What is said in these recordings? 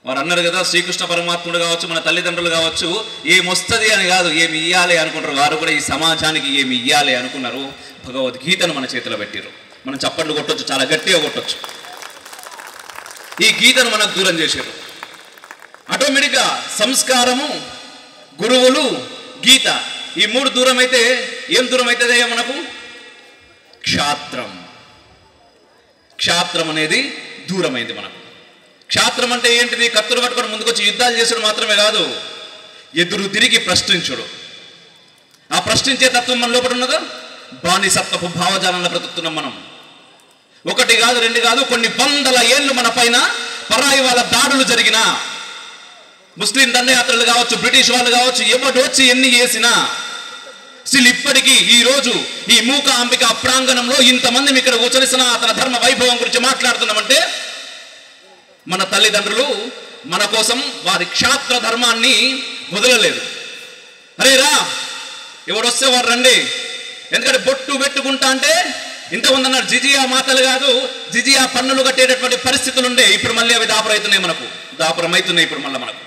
వారు అన్నారు కదా, శ్రీకృష్ణ పరమాత్ముడు కావచ్చు, మన తల్లిదండ్రులు కావచ్చు, ఏమొస్తుంది అని కాదు, ఏమి ఇయ్యాలి అనుకుంటారు. వారు కూడా ఈ సమాజానికి ఏమి ఇయ్యాలి అనుకున్నారు. భగవద్గీతను మన చేతిలో పెట్టారు. మనం చప్పట్లు కొట్టొచ్చు, చాలా గట్టిగా కొట్టొచ్చు. ఈ గీతను మనకు దూరం చేశారు. ఆటోమేటిక్గా సంస్కారము, గురువులు, గీత, ఈ మూడు దూరం అయితే ఏం దూరం అవుతుంది మనకు? క్షాత్రం. క్షాత్రం అనేది దూరమైంది మనకు. క్షాత్రం అంటే ఏంటిది? కత్తులు పట్టుకొని ముందుకొచ్చి యుద్ధాలు చేసుడు మాత్రమే కాదు, ఎదురు తిరిగి ప్రశ్నించుడు. ఆ ప్రశ్నించే తత్వం మన లోపల ఉన్నదా? బానిసత్వపు భావజాలంలో బ్రతుకుతున్నాం మనం. ఒకటి కాదు, రెండు కాదు, కొన్ని వందల ఏళ్ళు మన పైన పరాయి వాళ్ళ దాడులు జరిగిన, ముస్లిం దండయాత్రలు కావచ్చు, బ్రిటిష్ వాళ్ళు కావచ్చు, ఎవరు వచ్చి ఎన్ని చేసినా స్టిల్ ఇప్పటికీ ఈ రోజు ఈ మూక అంబిక ప్రాంగణంలో ఇంతమంది ఇక్కడ కూర్చొని సనాతన ధర్మ వైభవం గురించి మాట్లాడుతున్నామంటే మన తల్లిదండ్రులు మన కోసం వారి క్షాత్ర ధర్మాన్ని వదలలేదు. అరే రా, ఎవరు వస్తే వారు రండి. ఎందుకంటే బొట్టు పెట్టుకుంటా అంటే ఇంతమంది అన్నారు జిజియా మాతలు కాదు, జిజియా పన్నులు కట్టేటటువంటి పరిస్థితులు ఉండే. ఇప్పుడు మళ్ళీ అవి దాపురవుతున్నాయి, మనకు దాపురమవుతున్నాయి. ఇప్పుడు మళ్ళీ మనకు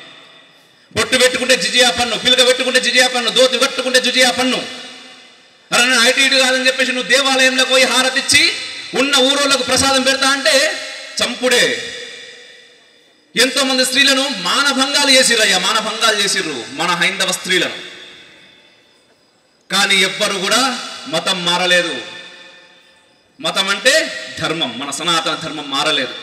బొట్టు పెట్టుకుంటే జిజియా పన్ను, పిలక పెట్టుకుంటే జిజియా పన్ను, దోతి కట్టుకుంటే జిజియా పన్ను. అరే నేను ఐటీ ఇటు కాదని చెప్పేసి నువ్వు దేవాలయంలోకి పోయి హారతిచ్చి ఉన్న ఊరోళ్ళకు ప్రసాదం పెడతా అంటే చంపుడే. ఎంతో మంది స్త్రీలను మానభంగాలు చేసిరయ్యా, మానభంగాలు చేసిర్రు మన హైందవ స్త్రీలను. కానీ ఎవ్వరు కూడా మతం మారలేదు. మతం అంటే ధర్మం, మన సనాతన ధర్మం మారలేదు.